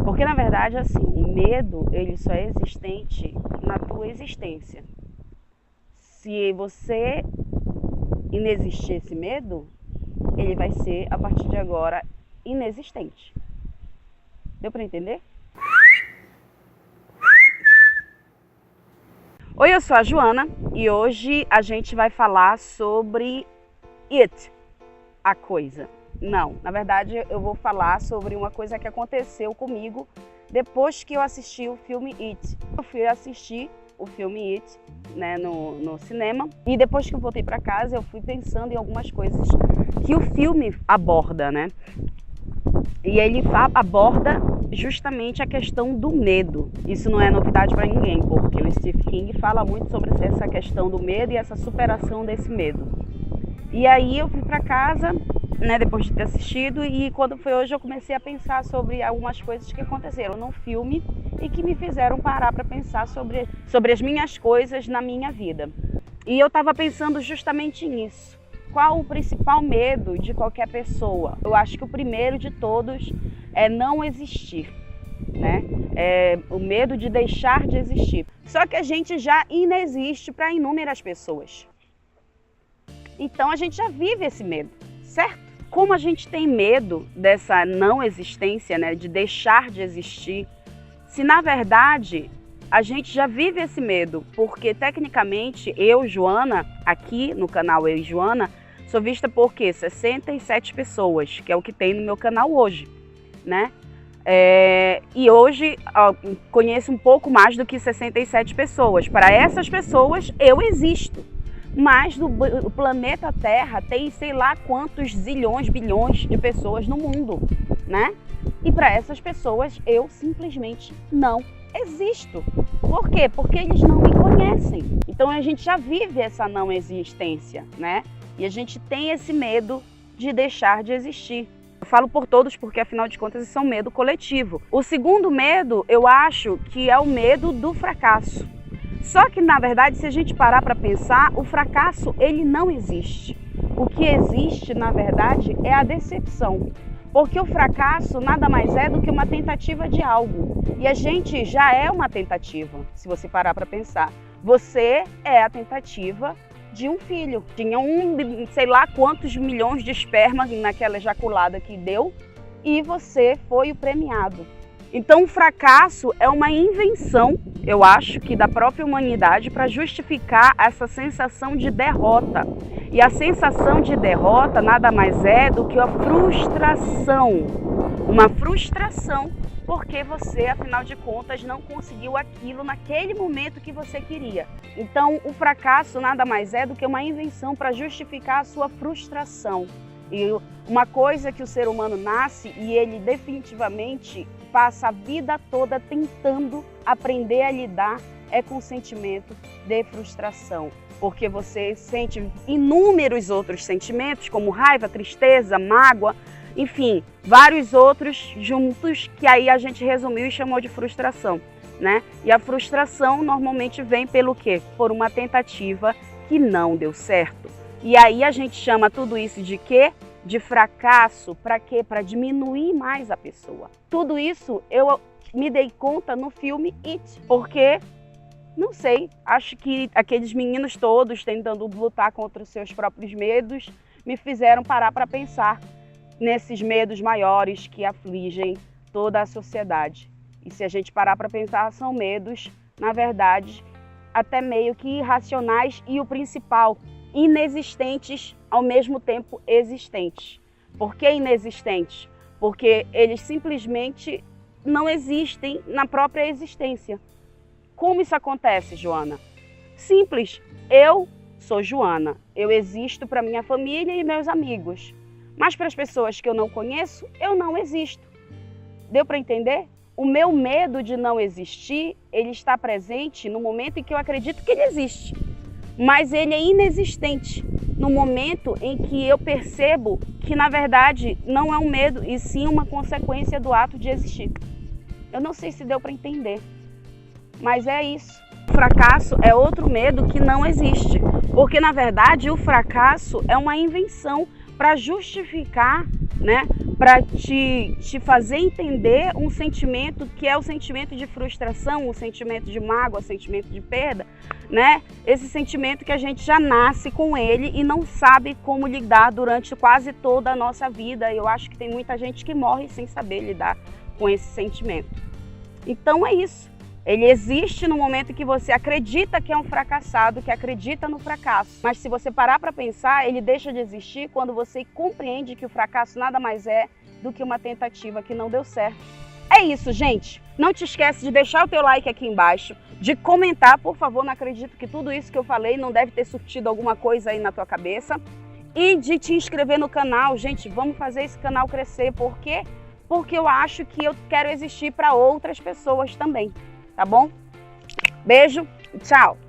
Porque na verdade, assim, o medo, ele só é existente na tua existência. Se você inexistir esse medo, ele vai ser, a partir de agora, inexistente. Deu para entender? Oi, eu sou a Joana e hoje a gente vai falar sobre It, a coisa. Não, na verdade eu vou falar sobre uma coisa que aconteceu comigo depois que eu assisti o filme It. Eu fui assistir o filme It, né, no cinema, e depois que eu voltei para casa eu fui pensando em algumas coisas que o filme aborda, né? E ele aborda justamente a questão do medo. Isso não é novidade para ninguém, porque o Stephen King fala muito sobre essa questão do medo e essa superação desse medo. E aí eu fui para casa, né, depois de ter assistido, e quando foi hoje eu comecei a pensar sobre algumas coisas que aconteceram no filme e que me fizeram parar para pensar sobre as minhas coisas na minha vida. E eu estava pensando justamente nisso. Qual o principal medo de qualquer pessoa? Eu acho que o primeiro de todos é não existir, né? É o medo de deixar de existir. Só que a gente já inexiste para inúmeras pessoas. Então a gente já vive esse medo, certo? Como a gente tem medo dessa não existência, né, de deixar de existir, se na verdade a gente já vive esse medo, porque tecnicamente eu, Joana, aqui no canal Eu e Joana, sou vista por quê? 67 pessoas, que é o que tem no meu canal hoje, né? E hoje conheço um pouco mais do que 67 pessoas. Para essas pessoas eu existo. Mas o planeta Terra tem sei lá quantos zilhões, bilhões de pessoas no mundo, né? E para essas pessoas eu simplesmente não existo. Por quê? Porque eles não me conhecem. Então a gente já vive essa não existência, né? E a gente tem esse medo de deixar de existir. Eu falo por todos porque, afinal de contas, isso é um medo coletivo. O segundo medo, eu acho que é o medo do fracasso. Só que, na verdade, se a gente parar para pensar, o fracasso, ele não existe. O que existe, na verdade, é a decepção. Porque o fracasso nada mais é do que uma tentativa de algo. E a gente já é uma tentativa, se você parar para pensar. Você é a tentativa de um filho. Tinha sei lá quantos milhões de espermas naquela ejaculada que deu e você foi o premiado. Então o fracasso é uma invenção, eu acho, que da própria humanidade para justificar essa sensação de derrota. E a sensação de derrota nada mais é do que a frustração. Uma frustração porque você, afinal de contas, não conseguiu aquilo naquele momento que você queria. Então, o fracasso nada mais é do que uma invenção para justificar a sua frustração. E uma coisa que o ser humano nasce e ele definitivamente passa a vida toda tentando aprender a lidar é com o sentimento de frustração. Porque você sente inúmeros outros sentimentos, como raiva, tristeza, mágoa, enfim, vários outros juntos que aí a gente resumiu e chamou de frustração, né? E a frustração normalmente vem pelo quê? Por uma tentativa que não deu certo. E aí a gente chama tudo isso de quê? De fracasso. Para quê? Para diminuir mais a pessoa. Tudo isso eu me dei conta no filme It, porque, não sei, acho que aqueles meninos todos tentando lutar contra os seus próprios medos me fizeram parar para pensar nesses medos maiores que afligem toda a sociedade. E se a gente parar para pensar, são medos, na verdade, até meio que irracionais e o principal, inexistentes ao mesmo tempo existentes. Por que inexistentes? Porque eles simplesmente não existem na própria existência. Como isso acontece, Joana? Simples. Eu sou Joana. Eu existo para minha família e meus amigos. Mas para as pessoas que eu não conheço, eu não existo. Deu para entender? O meu medo de não existir, ele está presente no momento em que eu acredito que ele existe. Mas ele é inexistente no momento em que eu percebo que, na verdade, não é um medo, e sim uma consequência do ato de existir. Eu não sei se deu para entender, mas é isso. O fracasso é outro medo que não existe, porque, na verdade, o fracasso é uma invenção para justificar, né, para te fazer entender um sentimento que é o sentimento de frustração, o sentimento de mágoa, o sentimento de perda, né? Esse sentimento que a gente já nasce com ele e não sabe como lidar durante quase toda a nossa vida. Eu acho que tem muita gente que morre sem saber lidar com esse sentimento. Então é isso. Ele existe no momento que você acredita que é um fracassado, que acredita no fracasso. Mas se você parar para pensar, ele deixa de existir quando você compreende que o fracasso nada mais é do que uma tentativa que não deu certo. É isso, gente. Não te esquece de deixar o teu like aqui embaixo, de comentar, por favor. Não acredito que tudo isso que eu falei não deve ter surtido alguma coisa aí na tua cabeça. E de te inscrever no canal. Gente, vamos fazer esse canal crescer. Por quê? Porque eu acho que eu quero existir para outras pessoas também. Tá bom? Beijo e tchau!